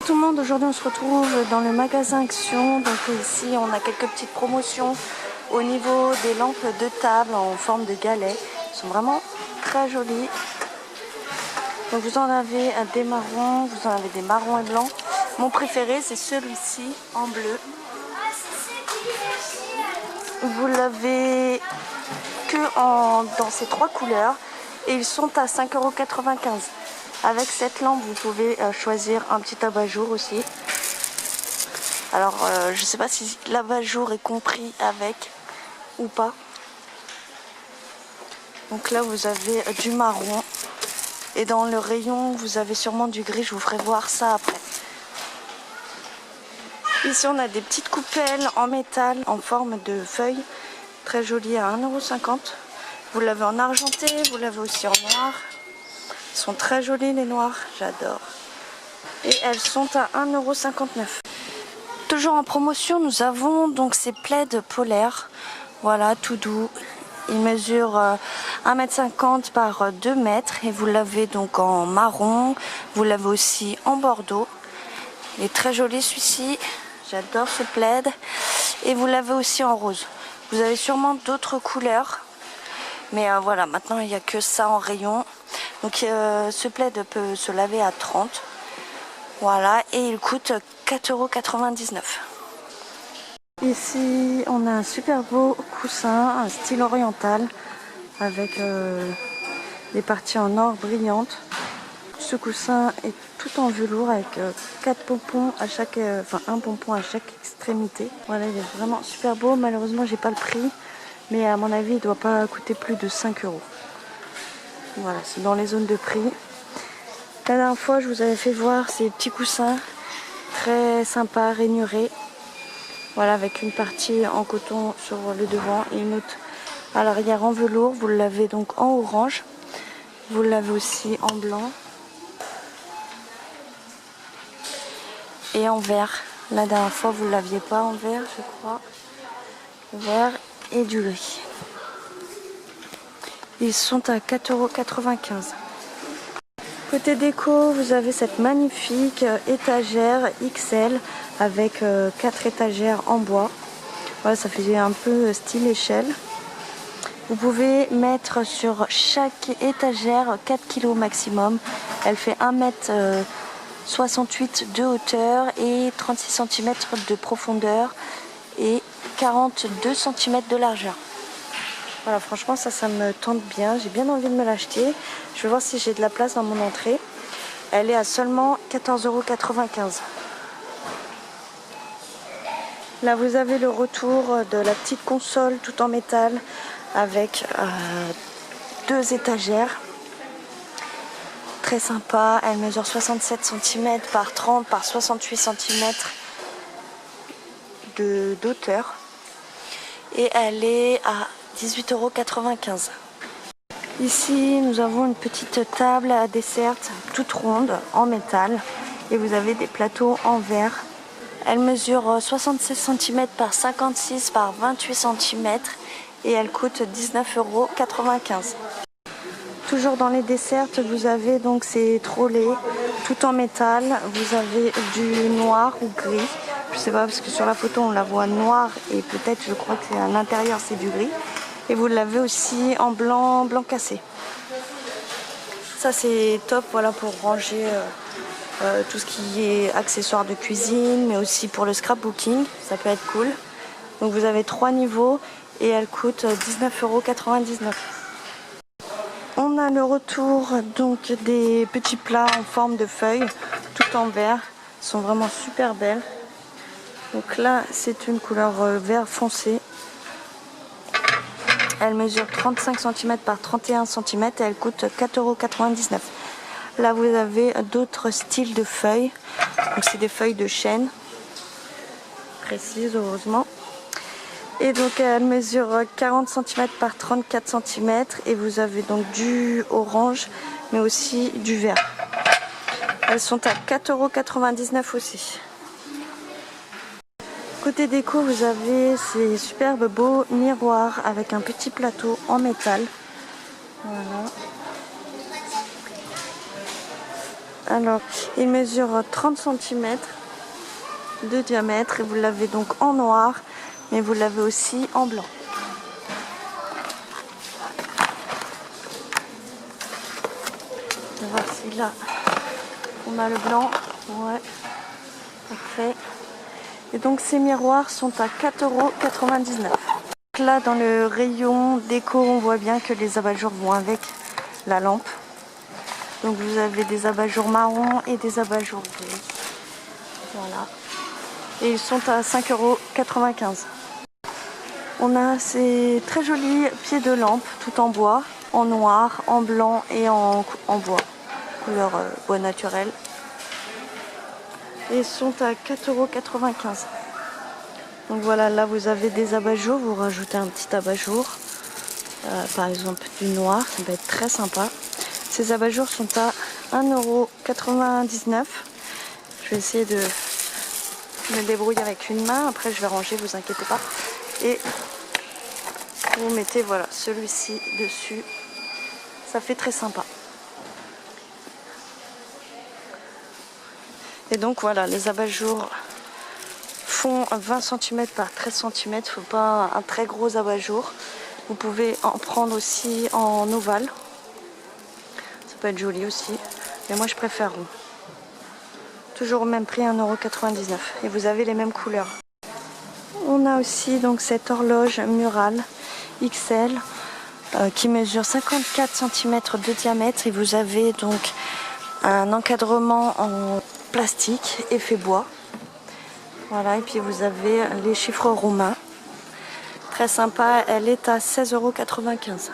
Tout le monde, aujourd'hui on se retrouve dans le magasin Action. Donc ici on a quelques petites promotions au niveau des lampes de table en forme de galet. Elles sont vraiment très jolies. Donc vous en avez des marrons, vous en avez des marrons et blancs. Mon préféré c'est celui-ci en bleu. Vous l'avez que dans ces trois couleurs et ils sont à 5,95 €. Avec cette lampe, vous pouvez choisir un petit abat-jour aussi. Alors, je ne sais pas si l'abat-jour est compris avec ou pas. Donc là, vous avez du marron. Et dans le rayon, vous avez sûrement du gris. Je vous ferai voir ça après. Ici, on a des petites coupelles en métal en forme de feuilles. Très jolies à 1,50 €. Vous l'avez en argenté, vous l'avez aussi en noir. Ils sont très jolis les noirs, j'adore. Et elles sont à 1,59 €. Toujours en promotion, nous avons donc ces plaids polaires. Voilà, tout doux. Il mesure 1,50 m par 2 m. Et vous l'avez donc en marron. Vous l'avez aussi en bordeaux. Il est très joli celui-ci. J'adore ce plaid. Et vous l'avez aussi en rose. Vous avez sûrement d'autres couleurs. Mais voilà, maintenant il n'y a que ça en rayon. Donc ce plaid peut se laver à 30 €. Voilà, et il coûte 4,99 €. Ici, on a un super beau coussin, un style oriental, avec des parties en or brillantes. Ce coussin est tout en velours avec 4 pompons à chaque, un pompon à chaque extrémité. Voilà, il est vraiment super beau. Malheureusement, j'ai pas le prix, mais à mon avis, il doit pas coûter plus de 5 €. Voilà, c'est dans les zones de prix. La dernière fois, je vous avais fait voir ces petits coussins très sympas, rainurés. Voilà, avec une partie en coton sur le devant et une autre à l'arrière en velours. Vous l'avez donc en orange. Vous l'avez aussi en blanc. Et en vert. La dernière fois, vous ne l'aviez pas en vert, je crois. Vert et du gris. Ils sont à 4,95 €. Côté déco, vous avez cette magnifique étagère XL avec 4 étagères en bois. Voilà, ça fait un peu style échelle. Vous pouvez mettre sur chaque étagère 4 kg maximum. Elle fait 1,68 m de hauteur et 36 cm de profondeur et 42 cm de largeur. Voilà, franchement, ça me tente bien. J'ai bien envie de me l'acheter. Je vais voir si j'ai de la place dans mon entrée. Elle est à seulement 14,95 €. Là, vous avez le retour de la petite console tout en métal avec 2 étagères. Très sympa. Elle mesure 67 cm par 30 par 68 cm d'auteur. Et elle est à 18,95 €. Ici, nous avons une petite table à dessert toute ronde en métal et vous avez des plateaux en verre. Elle mesure 76 cm par 56 par 28 cm et elle coûte 19,95 €. Toujours dans les desserts, vous avez donc ces trolleys tout en métal. Vous avez du noir ou gris. Je sais pas parce que sur la photo on la voit noire et peut-être je crois que à l'intérieur c'est du gris. Et vous l'avez aussi en blanc, blanc cassé. Ça c'est top, voilà, pour ranger tout ce qui est accessoires de cuisine, mais aussi pour le scrapbooking, ça peut être cool. Donc vous avez 3 niveaux et elle coûte 19,99 €. On a le retour donc des petits plats en forme de feuilles, tout en vert. Elles sont vraiment super belles. Donc là c'est une couleur vert foncé. Elle mesure 35 cm par 31 cm et elle coûte 4,99 €. Là vous avez d'autres styles de feuilles. Donc c'est des feuilles de chêne précises, heureusement. Et donc elle mesure 40 cm par 34 cm et vous avez donc du orange mais aussi du vert. Elles sont à 4,99 € aussi. Côté déco, vous avez ces superbes beaux miroirs avec un petit plateau en métal. Voilà. Alors, il mesure 30 cm de diamètre et vous l'avez donc en noir, mais vous l'avez aussi en blanc. On va voir si là on a le blanc. Ouais, parfait. Et donc ces miroirs sont à 4,99 €. Là dans le rayon déco, on voit bien que les abat-jours vont avec la lampe. Donc vous avez des abat-jours marron et des abat-jours bleus. Voilà. Et ils sont à 5,95 €. On a ces très jolis pieds de lampe tout en bois, en noir, en blanc et en bois, couleur bois naturel. Et ils sont à 4,95 €. Donc voilà, là vous avez des abat-jours, vous rajoutez un petit abat-jour, par exemple du noir, ça va être très sympa. Ces abat-jours sont à 1,99 €. Je vais essayer de me débrouiller avec une main, après je vais ranger, vous inquiétez pas. Et vous mettez voilà celui-ci dessus, ça fait très sympa. Et donc voilà, les abat-jours font 20 cm par 13 cm, il ne faut pas un très gros abat-jour. Vous pouvez en prendre aussi en ovale, ça peut être joli aussi, mais moi je préfère rond. Toujours au même prix, 1,99 €, et vous avez les mêmes couleurs. On a aussi donc cette horloge murale XL qui mesure 54 cm de diamètre, et vous avez donc un encadrement en plastique effet bois. Voilà, et puis vous avez les chiffres romains. Très sympa, elle est à 16,95 €.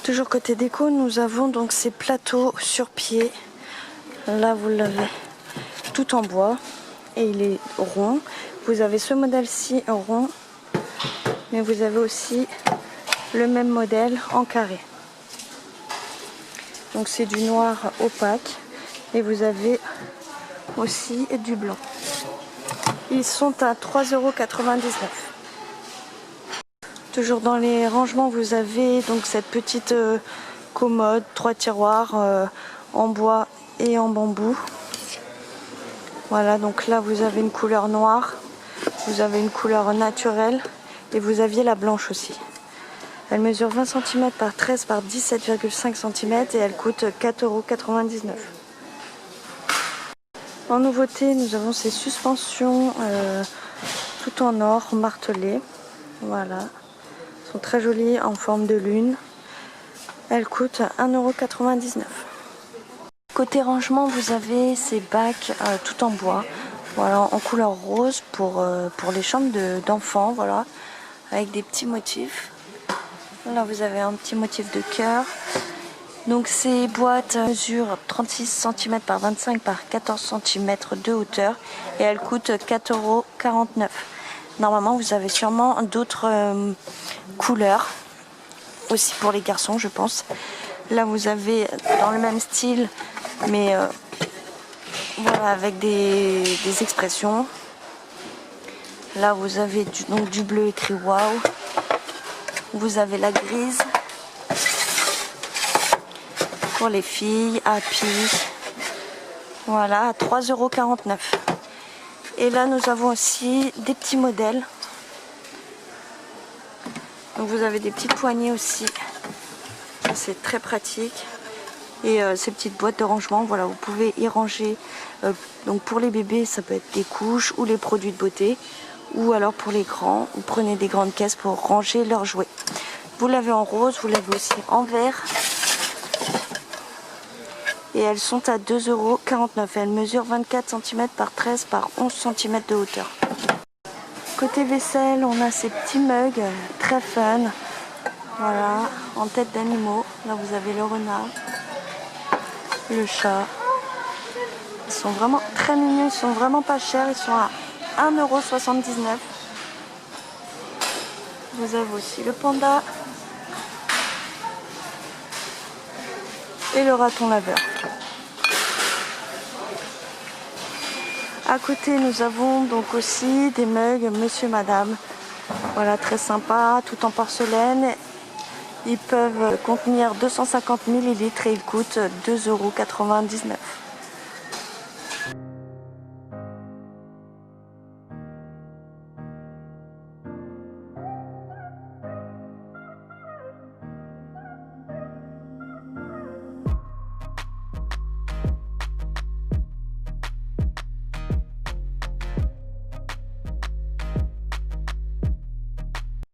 Toujours côté déco, nous avons donc ces plateaux sur pied. Là vous l'avez tout en bois et il est rond. Vous avez ce modèle-ci rond, mais vous avez aussi le même modèle en carré. Donc c'est du noir opaque et vous avez aussi du blanc. Ils sont à 3,99 €. Toujours dans les rangements, vous avez donc cette petite commode, 3 tiroirs en bois et en bambou. Voilà, donc là vous avez une couleur noire, vous avez une couleur naturelle et vous aviez la blanche aussi. Elle mesure 20 cm par 13 par 17,5 cm et elle coûte 4,99 €. En nouveauté, nous avons ces suspensions tout en or martelées. Voilà, elles sont très jolies en forme de lune. Elles coûtent 1,99 €. Côté rangement, vous avez ces bacs tout en bois, voilà, en couleur rose pour les chambres d'enfants, voilà, avec des petits motifs. Là, vous avez un petit motif de cœur. Donc ces boîtes mesurent 36 cm par 25 par 14 cm de hauteur et elles coûtent 4,49 €. Normalement, vous avez sûrement d'autres couleurs aussi pour les garçons, je pense. Là, vous avez dans le même style, mais voilà, avec des expressions. Là, vous avez donc du bleu écrit waouh. Vous avez la grise pour les filles, Happy. Voilà, à 3,49 €. Et là, nous avons aussi des petits modèles. Donc, vous avez des petites poignées aussi. C'est très pratique. Et ces petites boîtes de rangement, voilà, vous pouvez y ranger. Donc pour les bébés, ça peut être des couches ou les produits de beauté. Ou alors pour les grands, vous prenez des grandes caisses pour ranger leurs jouets. Vous l'avez en rose, vous l'avez aussi en vert. Et elles sont à 2,49 €. Elles mesurent 24 cm par 13 par 11 cm de hauteur. Côté vaisselle, on a ces petits mugs très fun. Voilà, en tête d'animaux. Là, vous avez le renard, le chat. Ils sont vraiment très mignons, ils sont vraiment pas chers. Ils sont à 1,79 €. Vous avez aussi le panda et le raton laveur. À côté, nous avons donc aussi des mugs monsieur madame. Voilà, très sympa, tout en porcelaine. Ils peuvent contenir 250 ml et ils coûtent 2,99 €.